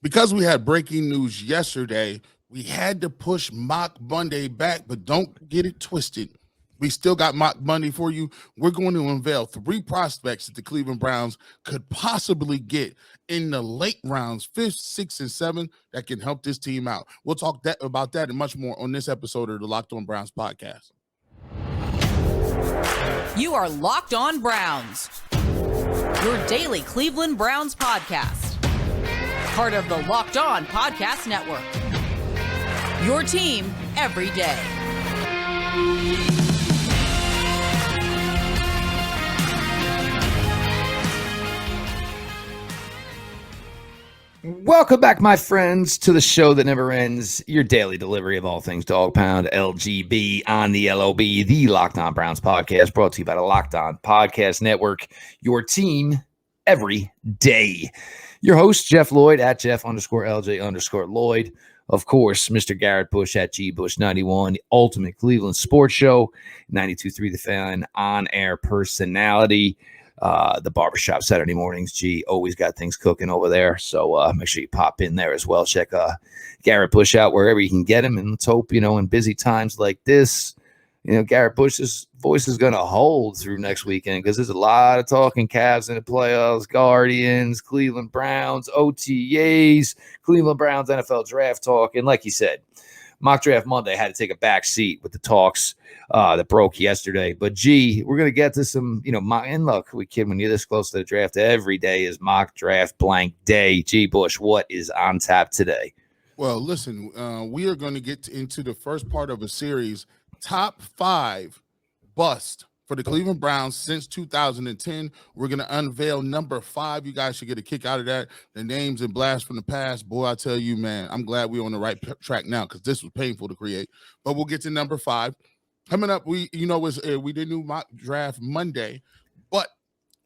because we had breaking news yesterday, we had to push Mock Monday back, but don't get it twisted. We still got Mock Monday for you. We're going to unveil 3 prospects that the Cleveland Browns could possibly get in the late rounds, 5th, 6th, and 7th, that can help this team out. We'll talk about that and much more on this episode of the Locked On Browns podcast. You are Locked On Browns, your daily Cleveland Browns podcast. Part of the Locked On Podcast Network. Your team every day. Welcome back, my friends, to the show that never ends. Your daily delivery of all things Dog Pound, LGB on the LOB, the Locked On Browns podcast, brought to you by the Locked On Podcast Network. Your team every day. Your host, Jeff Lloyd, at Jeff_LJ_Lloyd. Of course, Mr. Garrett Bush at GBush91, the ultimate Cleveland sports show, 92.3 The Fan, on-air personality. The barbershop Saturday mornings, G, always got things cooking over there. So make sure you pop in there as well. Check Garrett Bush out wherever you can get him. And let's hope, in busy times like this, Garrett Bush's voice is going to hold through next weekend because there's a lot of talking Cavs in the playoffs, Guardians, Cleveland Browns, OTAs, Cleveland Browns, NFL draft talk. And like you said, Mock Draft Monday had to take a back seat with the talks that broke yesterday. But, G, we're going to get to some, and look, we kid, when you're this close to the draft, every day is Mock Draft blank day. G. Bush, what is on tap today? Well, listen, we are going to get into the first part of a series, top 5 bust for the Cleveland Browns since 2010. We're going to unveil number 5. You guys should get a kick out of that. The names and blast from the past. Boy, I tell you, man, I'm glad we're on the right track now because this was painful to create. But we'll get to number 5. Coming up, we did new Mock Draft Monday, but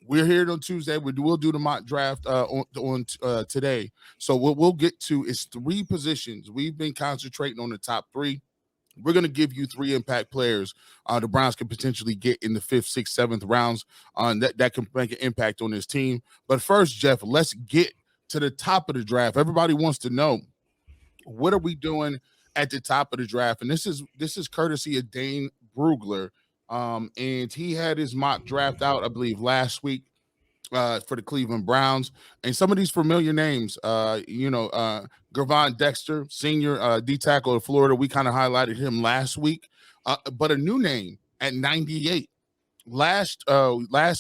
we're here on Tuesday. We'll do the mock draft on today. So what we'll get to is 3 positions. We've been concentrating on the top 3. We're going to give you 3 impact players the Browns can potentially get in the 5th, 6th, 7th rounds that can make an impact on this team. But first, Jeff, let's get to the top of the draft. Everybody wants to know, what are we doing at the top of the draft? And this is courtesy of Dane Brugler. And he had his mock draft out, I believe, last week for the Cleveland Browns. And some of these familiar names, Gervon Dexter, senior D-tackle of Florida. We kind of highlighted him last week. But a new name at 98. Last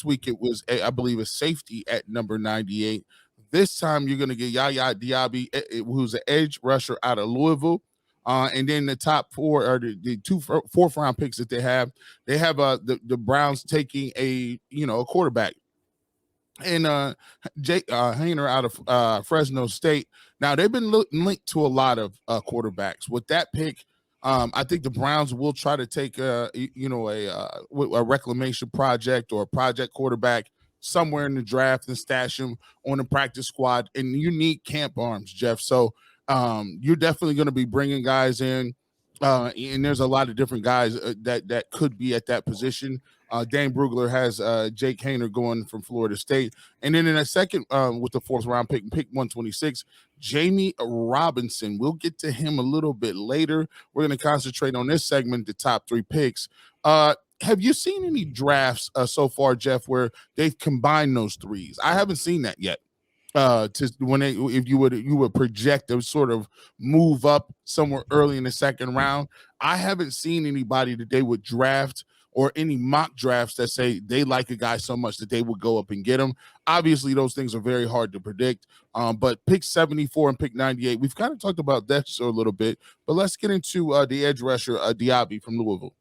week it was, I believe, a safety at number 98. This time you're going to get Yaya Diaby, who's an edge rusher out of Louisville. And then the top 4 are the 2 fourth-round picks that they have. They have the Browns taking a quarterback. And Jake Hayner out of Fresno State. Now, they've been linked to a lot of quarterbacks. With that pick, I think the Browns will try to take a reclamation project or a project quarterback somewhere in the draft and stash him on the practice squad. And you need camp arms, Jeff. So you're definitely going to be bringing guys in. And there's a lot of different guys that could be at that position. Dane Brugler has Jake Hayner going from Florida State. And then in a second, with the 4th round pick 126, Jamie Robinson. We'll get to him a little bit later. We're going to concentrate on this segment, the top 3 picks. Have you seen any drafts so far, Jeff, where they've combined those 3s? I haven't seen that yet. If you would project a sort of move up somewhere early in the 2nd round. I haven't seen anybody that they would draft or any mock drafts that say they like a guy so much that they would go up and get him. Obviously, those things are very hard to predict. But pick 74 and pick 98, we've kind of talked about that a little bit. But let's get into the edge rusher, Diaby from Louisville.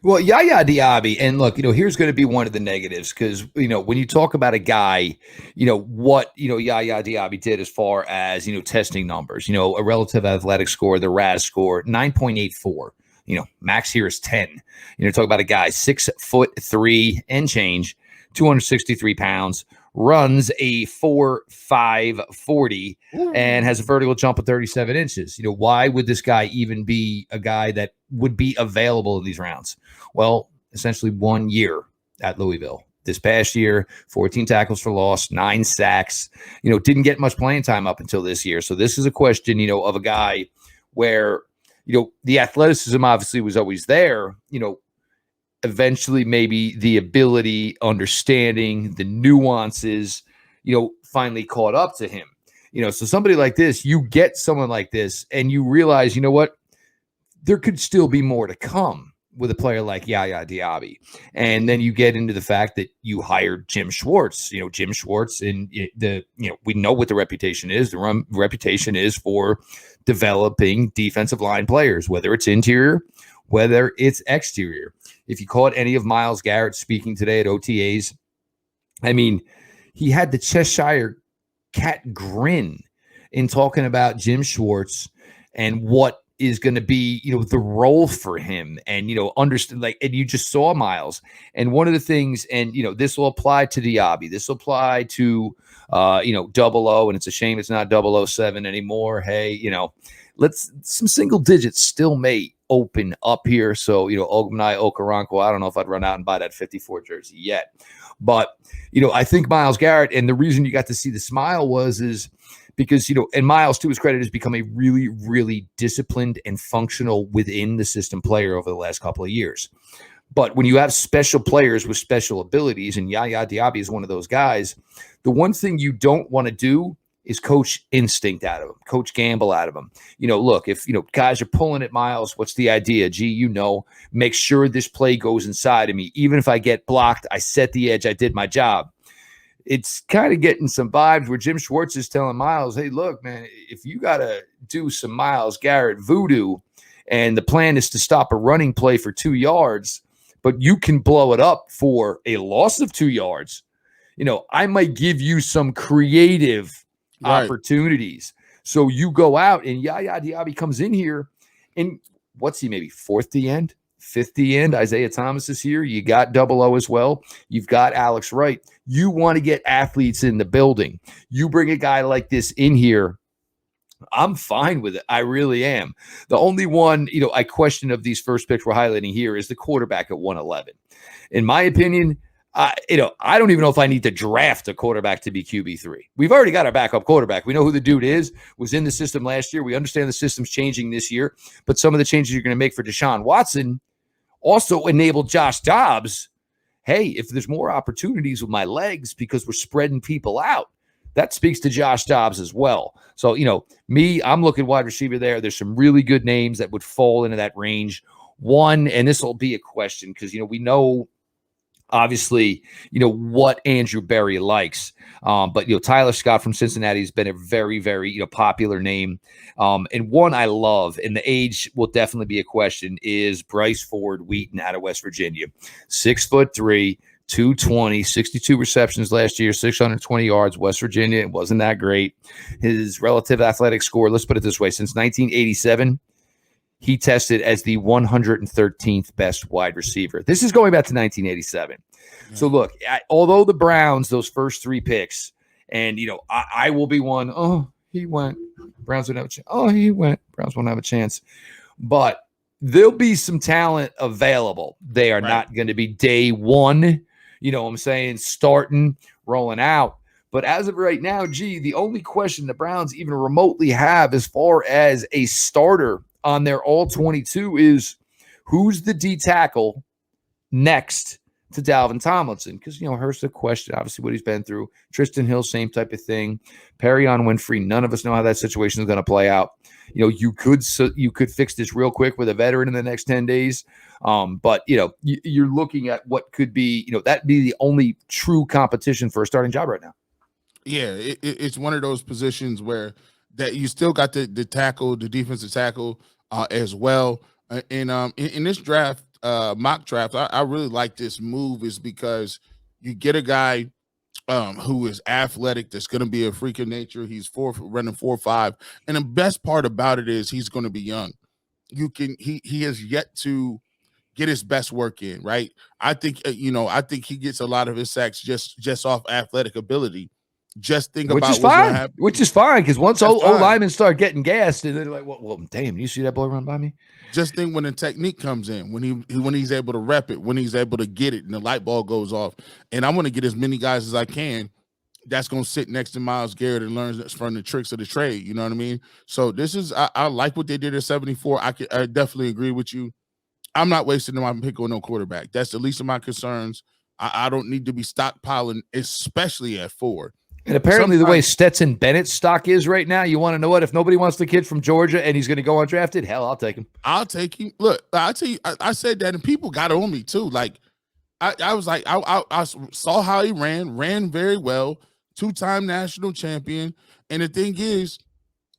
Well, Yaya Diaby, and look, here's going to be one of the negatives because, when you talk about a guy, what, Yaya Diaby did as far as, testing numbers, a relative athletic score, the RAS score, 9.84. Max here is 10. Talk about a guy 6'3" and change, 263 pounds, runs a 4.5 40 and has a vertical jump of 37 inches. Why would this guy even be a guy that would be available in these rounds? Well, essentially 1 year at Louisville. this past year, 14 tackles for loss, 9 sacks, didn't get much playing time up until this year. So this is a question, of a guy where, the athleticism obviously was always there, eventually maybe the ability, understanding the nuances, finally caught up to him. So somebody like this, you get someone like this and you realize, what, there could still be more to come with a player like Yaya Diaby. And then you get into the fact that you hired Jim Schwartz, Jim Schwartz, and we know what the reputation is. The reputation is for developing defensive line players, whether it's interior, whether it's exterior. If you caught any of Myles Garrett speaking today at OTAs, I mean, he had the Cheshire cat grin in talking about Jim Schwartz and what is going to be, the role for him, and, understand, and you just saw Myles. And one of the things, and, this will apply to Diaby, this will apply to, 00, and it's a shame it's not 007 anymore. Hey, some single digits still may open up here. So, Ogmani Okoronkwo, I don't know if I'd run out and buy that 54 jersey yet. But, I think Myles Garrett, and the reason you got to see the smile is because, and Myles, to his credit, has become a really, really disciplined and functional within the system player over the last couple of years. But when you have special players with special abilities, and Yaya Diaby is one of those guys, the one thing you don't want to do is coach instinct out of him, coach gamble out of him. Look, if, guys are pulling at Myles, what's the idea? Gee, make sure this play goes inside of me. Even if I get blocked, I set the edge, I did my job. It's kind of getting some vibes where Jim Schwartz is telling Myles, hey, look, man, if you got to do some Myles Garrett voodoo and the plan is to stop a running play for 2 yards, but you can blow it up for a loss of 2 yards, I might give you some creative opportunities. So you go out and Yaya Diaby comes in here and what's he, maybe fourth the end, fifth the end? Isaiah Thomas is here. You got 00 as well. You've got Alex Wright. You want to get athletes in the building. You bring a guy like this in here, I'm fine with it. I really am. The only one, I question of these first picks we're highlighting here is the quarterback at 111. In my opinion, I don't even know if I need to draft a quarterback to be QB3. We've already got our backup quarterback. We know who the dude is, was in the system last year. We understand the system's changing this year, but some of the changes you're going to make for Deshaun Watson also enabled Josh Dobbs. Hey, if there's more opportunities with my legs because we're spreading people out, that speaks to Josh Dobbs as well. So, I'm looking wide receiver there. There's some really good names that would fall into that range. One, and this will be a question because, we know, obviously, what Andrew Berry likes. But, Tyler Scott from Cincinnati has been a very, very, popular name. And one I love, and the age will definitely be a question, is Bryce Ford Wheaton out of West Virginia. 6'3", 220, 62 receptions last year, 620 yards, West Virginia. It wasn't that great. His relative athletic score, let's put it this way, since 1987, he tested as the 113th best wide receiver. This is going back to 1987. Yeah. So look, although the Browns, those first 3 picks, and, I will be one, oh, he went. Browns won't have a chance. Oh, he went. Browns won't have a chance. But there'll be some talent available. They are not going to be day one, I'm saying, starting, rolling out. But as of right now, the only question the Browns even remotely have as far as a starter on their all-22 is who's the D tackle next to Dalvin Tomlinson? Because, here's the question, obviously, what he's been through. Tristan Hill, same type of thing. Perion Winfrey, none of us know how that situation is going to play out. You could fix this real quick with a veteran in the next 10 days. But, you're looking at what could be, that'd be the only true competition for a starting job right now. Yeah, it's one of those positions where that you still got the tackle, the defensive tackle as well. In this draft, mock draft, I really like this move is because you get a guy who is athletic, that's going to be a freak of nature. He's running 4.5, and the best part about it is he's going to be young. He has yet to get his best work in, right? I think he gets a lot of his sacks just off athletic ability. Just think Which about is what's going to fine. happen. Which is fine because once That's old fine. linemen start getting gassed, and they're like, well, damn, you see that boy run by me? Just think when the technique comes in, when he's able to rep it, when he's able to get it, and the light bulb goes off. And I want to get as many guys as I can that's going to sit next to Myles Garrett and learn from the tricks of the trade. You know what I mean? So this is I like what they did at 74. I definitely agree with you. I'm not wasting my pick on no quarterback. That's the least of my concerns. I don't need to be stockpiling, especially at 4. And apparently the way Stetson Bennett's stock is right now, you want to know what? If nobody wants the kid from Georgia and he's going to go undrafted, hell, I'll take him. I'll take him. Look, I'll tell you, I said that, and people got on me too. Like, I was like, I saw how he ran very well, 2-time national champion. And the thing is,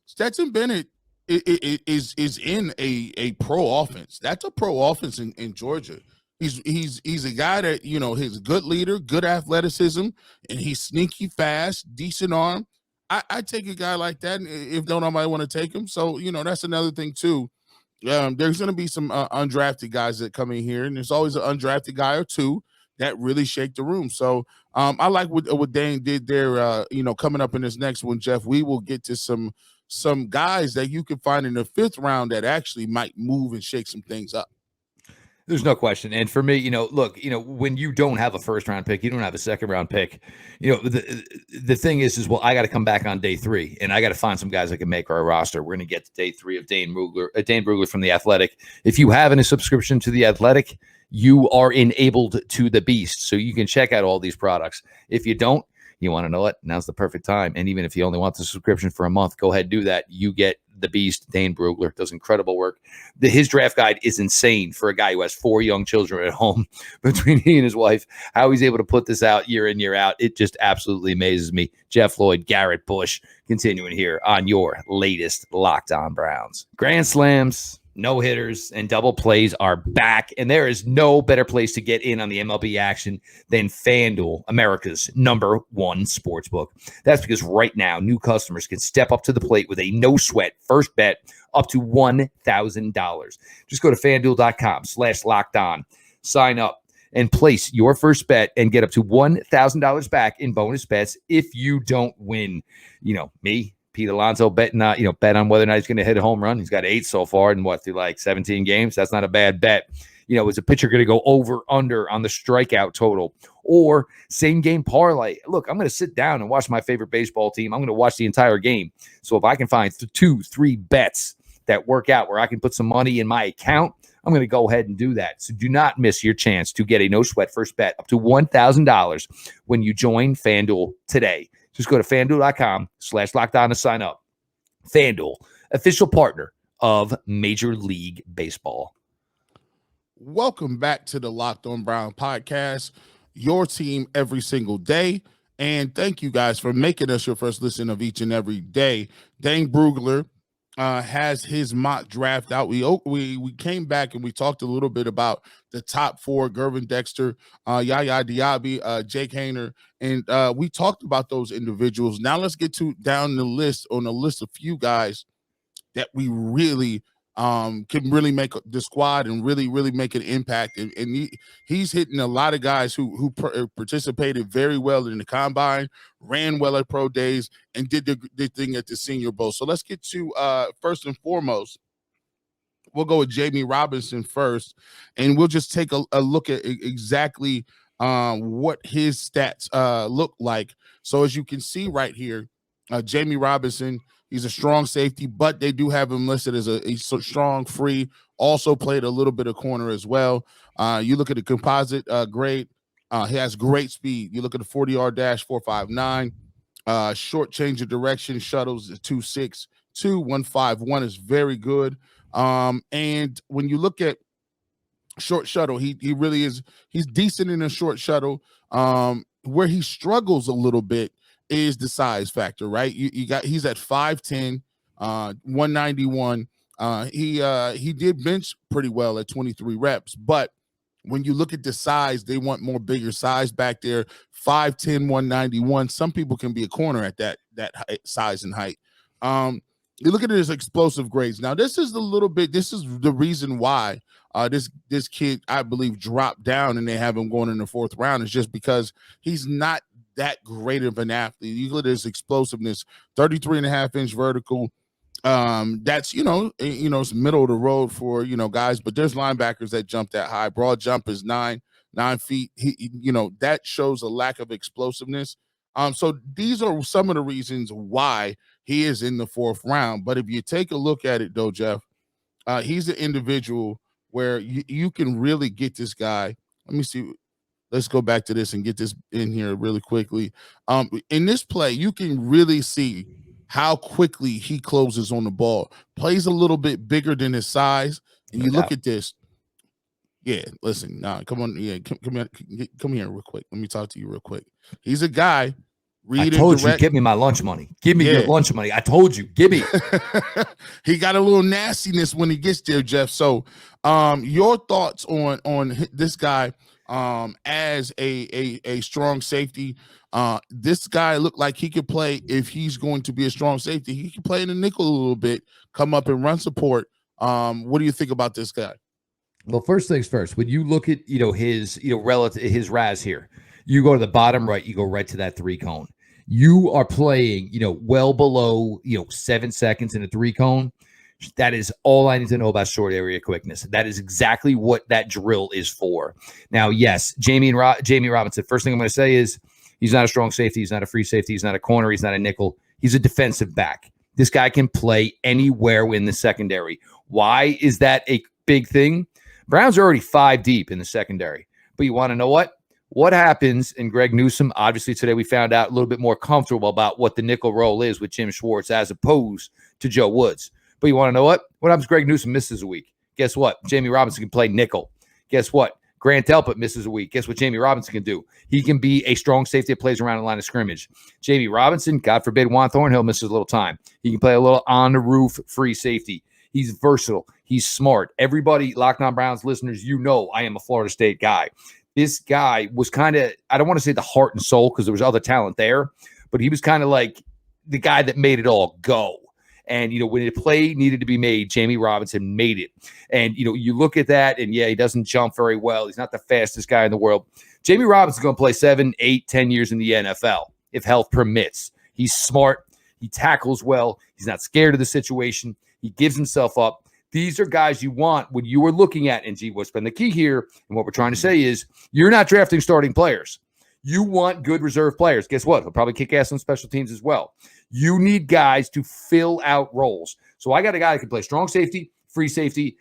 Stetson Bennett is in a pro offense. That's a pro offense in Georgia. He's a guy that, you know, he's a good leader, good athleticism, and he's sneaky fast, decent arm. I take a guy like that if nobody want to take him. So, you know, that's another thing too. There's going to be some undrafted guys that come in here, and there's always an undrafted guy or two that really shake the room. So I like what Dane did there. You know, coming up in this next one, Jeff, we will get to some guys that you can find in the 5th round that actually might move and shake some things up. There's no question. And for me, you know, look, you know, when you don't have a 1st-round pick, you don't have a 2nd-round pick, you know, the thing is, well, I got to come back on day 3, and I got to find some guys that can make our roster. We're going to get to day 3 of Dane Brugler from The Athletic. If you have a subscription to The Athletic, you are enabled to the beast, so you can check out all these products. If you don't, you want to know what? Now's the perfect time. And even if you only want the subscription for a month, go ahead and do that. You get the beast. Dane Brugler does incredible work. His draft guide is insane for a guy who has 4 young children at home between he and his wife. How he's able to put this out year in, year out, it just absolutely amazes me. Jeff Lloyd, Garrett Bush, continuing here on your latest Locked On Browns. Grand slams, no-hitters, and double plays are back, and there is no better place to get in on the MLB action than FanDuel, America's #1 sportsbook. That's because right now, new customers can step up to the plate with a no-sweat first bet up to $1,000. Just go to FanDuel.com/lockedon, sign up, and place your first bet and get up to $1,000 back in bonus bets if you don't win. You know, me, Pete Alonso, bet on whether or not he's going to hit a home run. He's got 8 so far in through like 17 games. That's not a bad bet. You know, is a pitcher going to go over, under on the strikeout total, or same game parlay? Look, I'm going to sit down and watch my favorite baseball team. I'm going to watch the entire game. So if I can find 2-3 bets that work out where I can put some money in my account, I'm going to go ahead and do that. So do not miss your chance to get a no-sweat first bet up to $1,000 when you join FanDuel today. Just go to FanDuel.com/lockedon to sign up. FanDuel, official partner of Major League Baseball. Welcome back to the Locked On Brown podcast, your team every single day. And thank you guys for making us your first listen of each and every day. Dane Brugler has his mock draft out. We came back and we talked a little bit about the top 4: Gervin Dexter, Yaya Diaby, Jake Haener, and we talked about those individuals. Now let's get down the list on a list of few guys that we really can really make the squad and really make an impact. And he's hitting a lot of guys who participated very well in the combine, ran well at pro days, and did the thing at the Senior Bowl. So let's get to first and foremost, we'll go with Jamie Robinson first, and we'll just take a look at exactly what his stats look like. So as you can see right here, Jamie Robinson, he's a strong safety, but they do have him listed as a strong free. Also played a little bit of corner as well. You look at the composite grade, he has great speed. You look at the 40-yard dash, 4.59. Short change of direction, shuttles 2.6. 151 is very good. And when you look at short shuttle, he really is. He's decent in a short shuttle. Where he struggles a little bit is the size factor, right? He's at 5'10", 191. He did bench pretty well at 23 reps, but when you look at the size, they want more bigger size back there. 5'10", 191. Some people can be a corner at that size and height. You look at his explosive grades. Now, this is the reason why this kid, I believe, dropped down and they have him going in the 4th round, is just because he's not that great of an athlete. You look at his explosiveness, 33.5-inch vertical. That's it's middle of the road for guys, but there's linebackers that jump that high. Broad jump is 9 feet. That shows a lack of explosiveness. So these are some of the reasons why he is in the 4th round. But if you take a look at it, though, Jeff, he's an individual where you can really get this guy. Let me see. Let's go back to this and get this in here really quickly. In this play, you can really see how quickly he closes on the ball. Plays a little bit bigger than his size. And you look at this. Yeah, listen, come on. Yeah, come here real quick. Let me talk to you real quick. He's a guy. I told you, give me my lunch money. Give me your lunch money. I told you, give me. He got a little nastiness when he gets there, Jeff. So, your thoughts on this guy as a strong safety? This guy looked like he could play. If he's going to be a strong safety, he can play in the nickel a little bit, come up and run support. What do you think about this guy? Well, first things first, when you look at, his, relative, his RAS here, you go to the bottom right, you go right to that 3 cone. You are playing, well below, 7 seconds in a 3 cone. That is all I need to know about short area quickness. That is exactly what that drill is for. Now, yes, Jamie Robinson, first thing I'm going to say is he's not a strong safety. He's not a free safety. He's not a corner. He's not a nickel. He's a defensive back. This guy can play anywhere in the secondary. Why is that a big thing? Browns are already 5 deep in the secondary. But you want to know what? What happens in Greg Newsome? Obviously, today we found out a little bit more comfortable about what the nickel role is with Jim Schwartz as opposed to Joe Woods. But you want to know what? What happens if Greg Newsome misses a week? Guess what? Jamie Robinson can play nickel. Guess what? Grant Delpit misses a week. Guess what Jamie Robinson can do? He can be a strong safety that plays around the line of scrimmage. Jamie Robinson, God forbid, Juan Thornhill misses a little time. He can play a little on-the-roof free safety. He's versatile. He's smart. Everybody, Locked On Browns listeners, I am a Florida State guy. This guy was kind of, I don't want to say the heart and soul because there was other talent there, but he was kind of like the guy that made it all go. And, when a play needed to be made, Jamie Robinson made it. And, you look at that and, he doesn't jump very well. He's not the fastest guy in the world. Jamie Robinson's going to play 7, 8, 10 years in the NFL if health permits. He's smart. He tackles well. He's not scared of the situation. He gives himself up. These are guys you want when you are looking at, and what's been the key here, and what we're trying to say is you're not drafting starting players. You want good reserve players. Guess what? He'll probably kick ass on special teams as well. You need guys to fill out roles. So I got a guy that can play strong safety, free safety,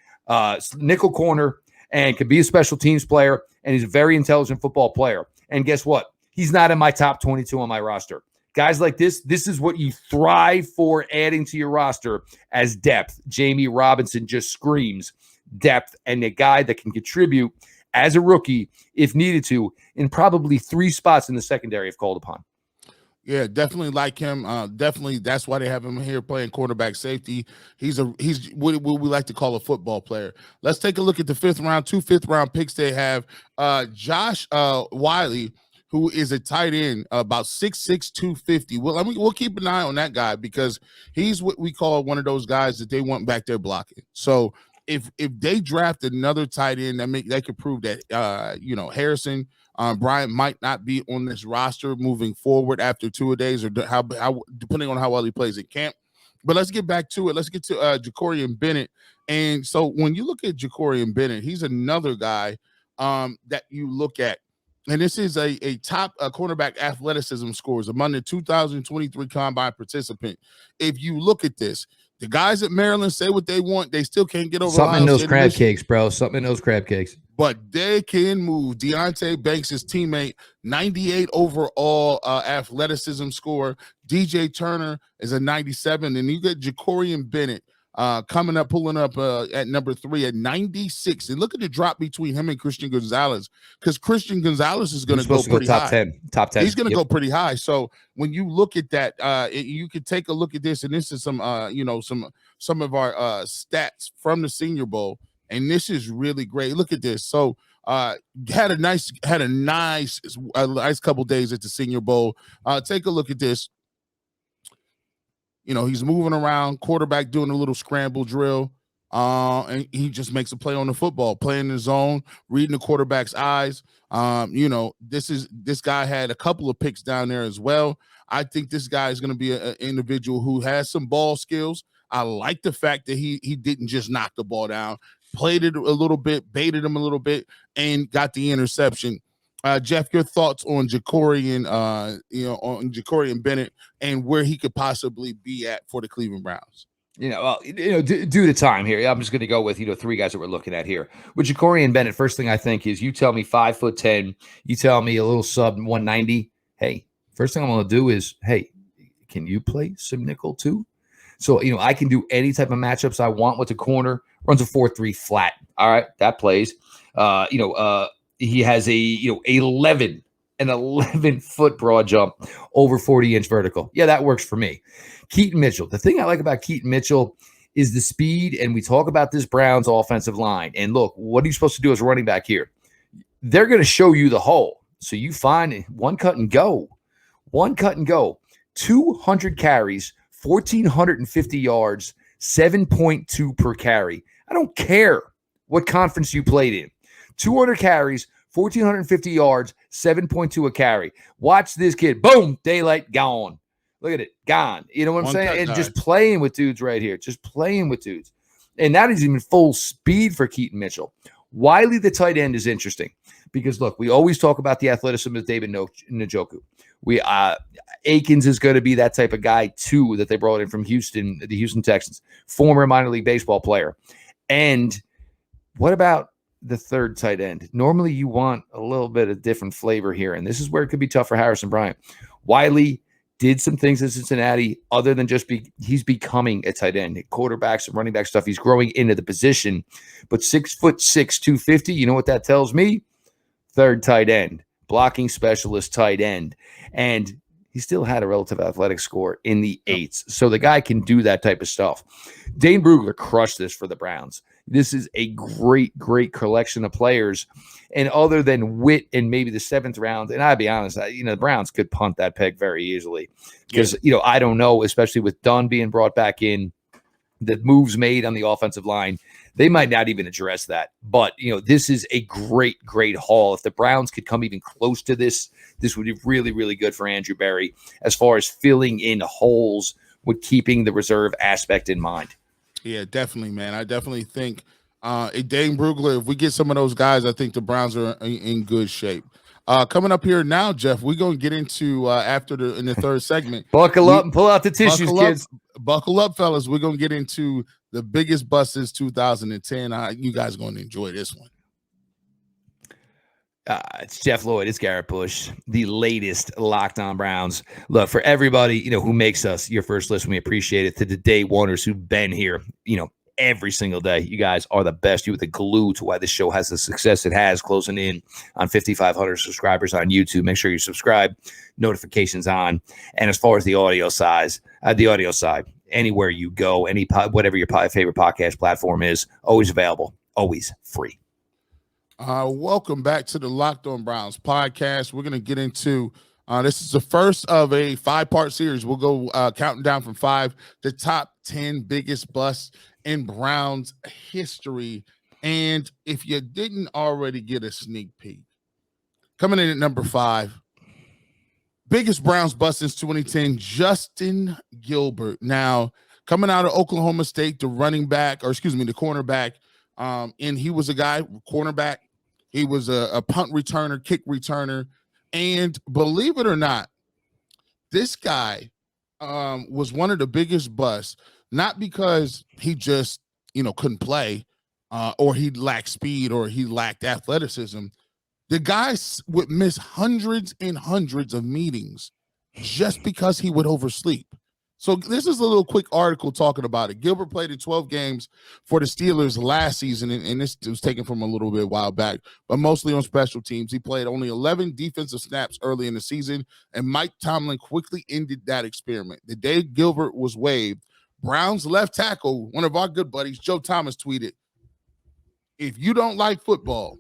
nickel corner, and can be a special teams player, and he's a very intelligent football player. And guess what? He's not in my top 22 on my roster. Guys like this is what you thrive for adding to your roster as depth. Jamie Robinson just screams depth and a guy that can contribute as a rookie, if needed to, in probably 3 spots in the secondary if called upon. Yeah, definitely like him. Definitely, that's why they have him here playing quarterback safety. He's what we like to call a football player. Let's take a look at the 5th round. 2 5th-round picks they have. Josh Wiley, who is a tight end, about 6'6", 250. Well, we'll keep an eye on that guy because he's what we call one of those guys that they want back there blocking. So if they draft another tight end, that could prove that Harrison Bryant might not be on this roster moving forward after 2 days, or how depending on how well he plays in camp. But let's get back to it. Let's get to Jacorian Bennett. And so when you look at Jacorian Bennett, he's another guy that you look at. And this is a top cornerback athleticism scores among the 2023 Combine participant. If you look at this, the guys at Maryland say what they want. They still can't get over something in those crab cakes, bro. Something in those crab cakes. But they can move. Deontay Banks' teammate, 98 overall athleticism score. DJ Turner is a 97. And you get Jacorian Bennett pulling up at number 3 at 96. And look at the drop between him and Christian Gonzalez, because Christian Gonzalez is going to go pretty high. Top 10. He's going to go pretty high. So when you look at that, you can take a look at this, and this is some of our stats from the Senior Bowl, and this is really great. Look at this. So had a nice couple days at the Senior Bowl. Take a look at this. He's moving around, quarterback doing a little scramble drill. and he just makes a play on the football, playing his zone, reading the quarterback's eyes. This guy had a couple of picks down there as well. I think this guy is going to be an individual who has some ball skills. I like the fact that he didn't just knock the ball down, played it a little bit, baited him a little bit, and got the interception. Jeff, your thoughts on Ja'Cory and Bennett and where he could possibly be at for the Cleveland Browns? Due to time here, I'm just going to go with, three guys that we're looking at here. With Ja'Cory and Bennett, first thing I think is you tell me 5'10", you tell me a little sub 190. Hey, first thing I'm going to do is, hey, can you play some nickel too? So, I can do any type of matchups I want with the corner. Runs a 4-3 flat. All right, that plays. He has an 11-foot broad jump over 40-inch vertical. Yeah, that works for me. Keaton Mitchell. The thing I like about Keaton Mitchell is the speed, and we talk about this Browns offensive line. And look, what are you supposed to do as a running back here? They're going to show you the hole. So you find one cut and go. 200 carries, 1,450 yards, 7.2 per carry. I don't care what conference you played in. 200 carries, 1,450 yards, 7.2 a carry. Watch this kid. Boom, daylight gone. Look at it, gone. You know what I'm saying? And just playing with dudes right here. Just playing with dudes. And that is even full speed for Keaton Mitchell. Wiley, the tight end, is interesting because, look, we always talk about the athleticism of David Njoku. Akins is going to be that type of guy, too, that they brought in from Houston, the Houston Texans, former minor league baseball player. And what about the third tight end? Normally, you want a little bit of different flavor here, and this is where it could be tough for Harrison Bryant. Wiley did some things in Cincinnati other than just he's becoming a tight end. Quarterbacks and running back stuff, he's growing into the position. But 6'6", 250, you know what that tells me? Third tight end, blocking specialist tight end. And he still had a relative athletic score in the 8s. So the guy can do that type of stuff. Dane Brugler crushed this for the Browns. This is a great, great collection of players. And other than Witt in maybe the 7th round, and I'll be honest, the Browns could punt that peg very easily. Because, I don't know, especially with Dunn being brought back in, the moves made on the offensive line, they might not even address that. But, this is a great, great haul. If the Browns could come even close to this, this would be really, really good for Andrew Berry as far as filling in holes with keeping the reserve aspect in mind. Yeah, definitely, man. I definitely think Dane Brugler, if we get some of those guys, I think the Browns are in good shape. Coming up here now, Jeff, we're going to get into in the third segment. Buckle up and pull out the tissues, kids. Buckle up, fellas. We're going to get into the biggest bust since 2010. You guys are going to enjoy this one. It's Jeff Lloyd. It's Garrett Bush, the latest Locked On Browns. Look, for everybody, who makes us your first listen, we appreciate it. To the day oneers who've been here, every single day. You guys are the best. You're the glue to why this show has the success it has, closing in on 5,500 subscribers on YouTube. Make sure you subscribe, notifications on. And as far as the audio side, anywhere you go, whatever your favorite podcast platform is, always available, always free. Welcome back to the Locked On Browns podcast. We're going to get into this is the first of a 5-part series. We'll go counting down from 5, the top 10 biggest busts in Browns history. And if you didn't already get a sneak peek, coming in at number 5, biggest Browns bust since 2010, Justin Gilbert. Now, coming out of Oklahoma State, the cornerback. And he was a guy, cornerback. He was a punt returner, kick returner. And believe it or not, this guy was one of the biggest busts, not because he just, couldn't play or he lacked speed or he lacked athleticism. The guy would miss hundreds and hundreds of meetings just because he would oversleep. So this is a little quick article talking about it. Gilbert played in 12 games for the Steelers last season, and this was taken from a little bit a while back, but mostly on special teams. He played only 11 defensive snaps early in the season, and Mike Tomlin quickly ended that experiment. The day Gilbert was waived, Browns left tackle, one of our good buddies, Joe Thomas, tweeted, "If you don't like football,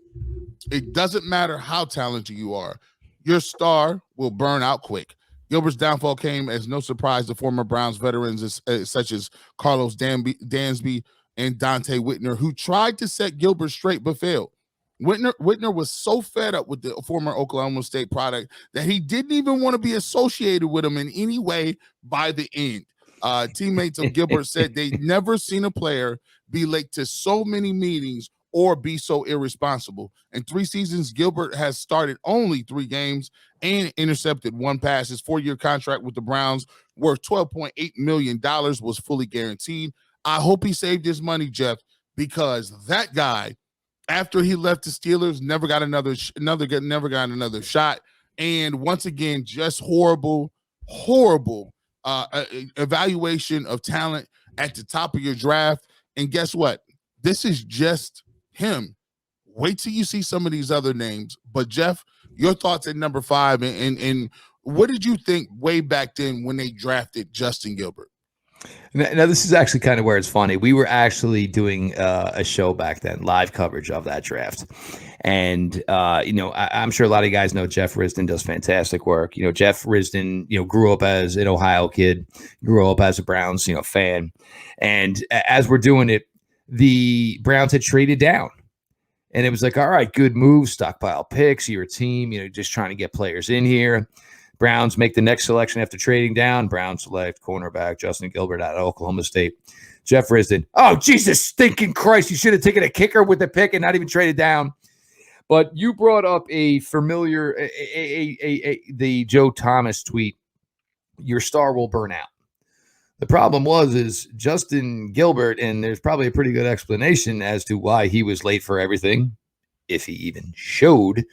it doesn't matter how talented you are. Your star will burn out quick." Gilbert's downfall came as no surprise to former Browns veterans such as Carlos Dansby, and Dante Whitner, who tried to set Gilbert straight but failed. Whitner was so fed up with the former Oklahoma State product that he didn't even want to be associated with him in any way by the end. Teammates of Gilbert said they'd never seen a player be late to so many meetings or be so irresponsible. In 3 seasons, Gilbert has started only 3 games and intercepted 1 pass. His 4-year contract with the Browns, worth $12.8 million, was fully guaranteed. I hope he saved his money, Jeff, because that guy, after he left the Steelers, never got another shot. And once again, just horrible evaluation of talent at the top of your draft. And guess what? This is just him. Wait till you see some of these other names. But Jeff, your thoughts at number 5, and what did you think way back then when they drafted Justin Gilbert? Now, this is actually kind of where it's funny. We were actually doing a show back then, live coverage of that draft. And, I'm sure a lot of guys know Jeff Risdon does fantastic work. Jeff Risdon, grew up as an Ohio kid, grew up as a Browns, fan. And as we're doing it, the Browns had traded down. And it was like, all right, good move, stockpile picks, your team, just trying to get players in here. Browns make the next selection after trading down. Browns select cornerback Justin Gilbert out of Oklahoma State. Jeff Risdon, oh, Jesus stinking Christ, you should have taken a kicker with the pick and not even traded down. But you brought up a familiar, the Joe Thomas tweet, your star will burn out. The problem is Justin Gilbert, and there's probably a pretty good explanation as to why he was late for everything, if he even showed.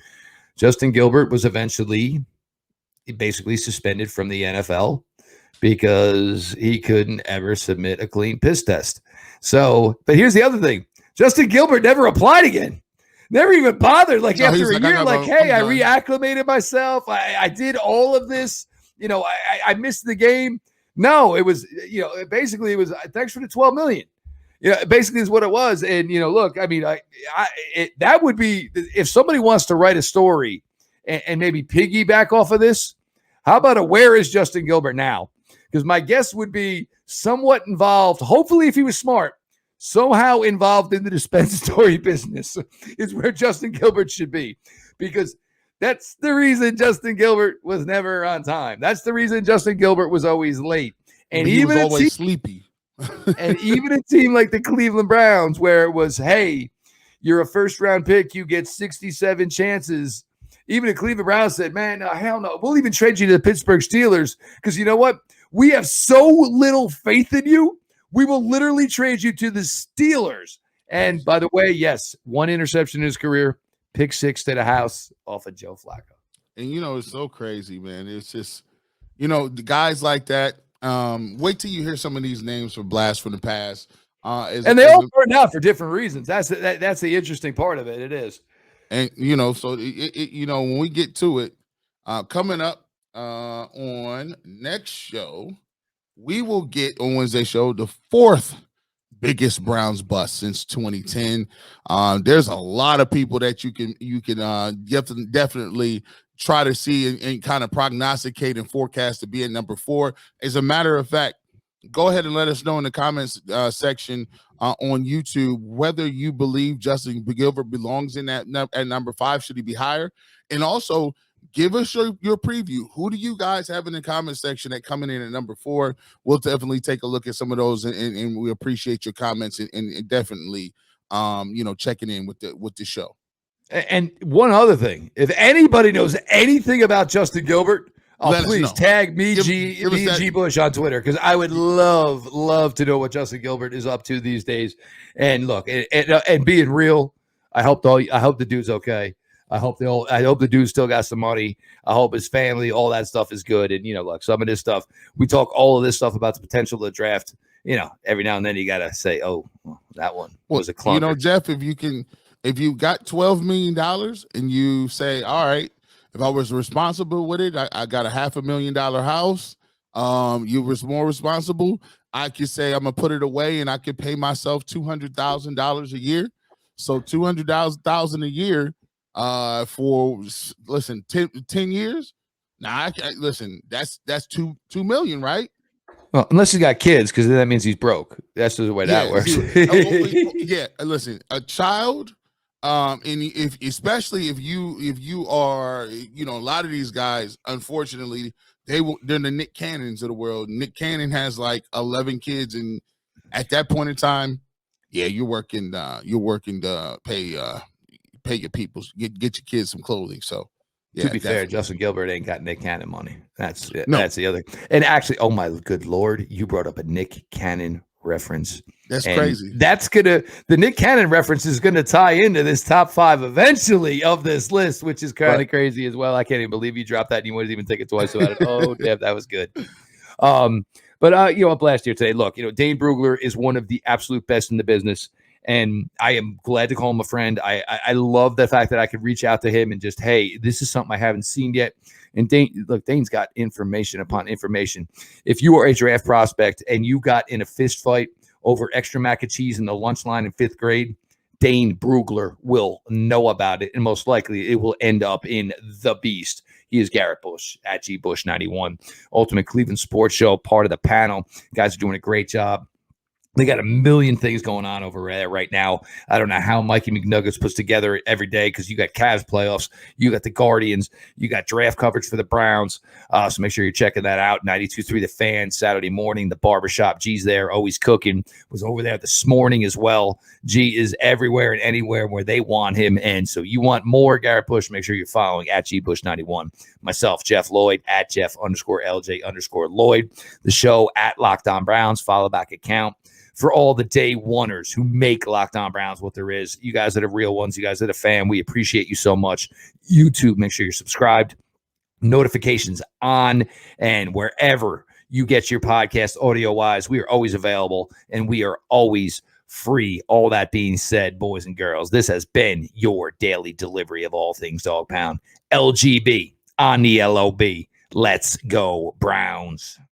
Justin Gilbert was eventually basically suspended from the NFL because he couldn't ever submit a clean piss test. So, but here's the other thing. Justin Gilbert never applied again. Never even bothered. Like after a year, like, hey, I reacclimated myself. I did all of this. I missed the game. No, it was, basically it was thanks for the $12 million. Basically is what it was. And, look, I mean, that would be, if somebody wants to write a story and maybe piggyback off of this, how about where is Justin Gilbert now? Because my guess would be somewhat involved, hopefully if he was smart, somehow involved in the dispensatory business is where Justin Gilbert should be. Because that's the reason Justin Gilbert was never on time. That's the reason Justin Gilbert was always late. And he was always sleepy. And even a team like the Cleveland Browns, where it was, hey, you're a first-round pick, you get 67 chances. Even the Cleveland Browns said, man, hell no. We'll even trade you to the Pittsburgh Steelers because you know what? We have so little faith in you. We will literally trade you to the Steelers. And by the way, yes, 1 interception in his career, pick 6 to the house off of Joe Flacco. And, it's so crazy, man. It's just, the guys like that. Wait till you hear some of these names for Blast from the Past. And they all turned out for different reasons. That's the interesting part of it. It is. And, so, when we get to it, coming up on next show, we will get on Wednesday show the 4th biggest Browns bust since 2010. There's a lot of people that you can definitely try to see and kind of prognosticate and forecast to be at number 4. As a matter of fact, go ahead and let us know in the comments section on YouTube whether you believe Justin Gilbert belongs in that at number 5. Should he be higher? And also give us your preview. Who do you guys have in the comment section that coming in at number 4? We'll definitely take a look at some of those, and we appreciate your comments and definitely checking in with the show. And one other thing, if anybody knows anything about Justin Gilbert, please tag me, G Bush on Twitter, because I would love to know what Justin Gilbert is up to these days. And look, and being real, I hope the dude's okay. I hope the dude still got some money. I hope his family, all that stuff is good. And look, some of this stuff, we talk all of this stuff about the potential of the draft. Every now and then you gotta say, oh, that one was a clunker. Jeff, if you got $12 million and you say, all right, if I was responsible with it, I got a $500,000 house. You was more responsible. I could say I'm gonna put it away and I could pay myself $200,000 a year. So $200,000 a year for 10 years. Now listen, that's $2 million, right? Well, unless he's got kids, because then that means he's broke. That's the way that works. Yeah, listen, a child, and if especially if you are, a lot of these guys, unfortunately, they're the Nick Cannons of the world. Nick Cannon has like 11 kids, and at that point in time, yeah, you're working to pay your people, get your kids some clothing. So yeah, to be fair, Justin Gilbert ain't got Nick Cannon money. That's the other. And actually, oh my good Lord, you brought up a Nick Cannon reference. That's and crazy. The Nick Cannon reference is gonna tie into this top 5 eventually of this list, which is kind of crazy as well. I can't even believe you dropped that and you wouldn't even think it twice about it. Oh, damn, that was good. But a blast here today. Look, Dane Brugler is one of the absolute best in the business. And I am glad to call him a friend. I love the fact that I could reach out to him and just, hey, this is something I haven't seen yet. And Dane's got information upon information. If you are a draft prospect and you got in a fist fight over extra mac and cheese in the lunch line in 5th grade, Dane Brugler will know about it. And most likely it will end up in the beast. He is Garrett Bush at GBush91, Ultimate Cleveland Sports Show, part of the panel. Guys are doing a great job. They got a million things going on over there right now. I don't know how Mikey McNuggets puts together every day because you got Cavs playoffs, you got the Guardians, you got draft coverage for the Browns. So make sure you're checking that out. 92.3 The Fan, Saturday morning, the barbershop. G's there, always cooking. Was over there this morning as well. G is everywhere and anywhere where they want him. And so you want more Garrett Bush, make sure you're following at GBush91. Myself, Jeff Lloyd, at Jeff_LJ_Lloyd. The show at Locked On Browns, follow back account. For all the day oneers who make Locked On Browns what there is, you guys are the real ones. You guys are the fan. We appreciate you so much. YouTube, make sure you're subscribed. Notifications on, and wherever you get your podcast audio-wise, we are always available, and we are always free. All that being said, boys and girls, this has been your daily delivery of all things Dog Pound. LGB on the LOB. Let's go, Browns.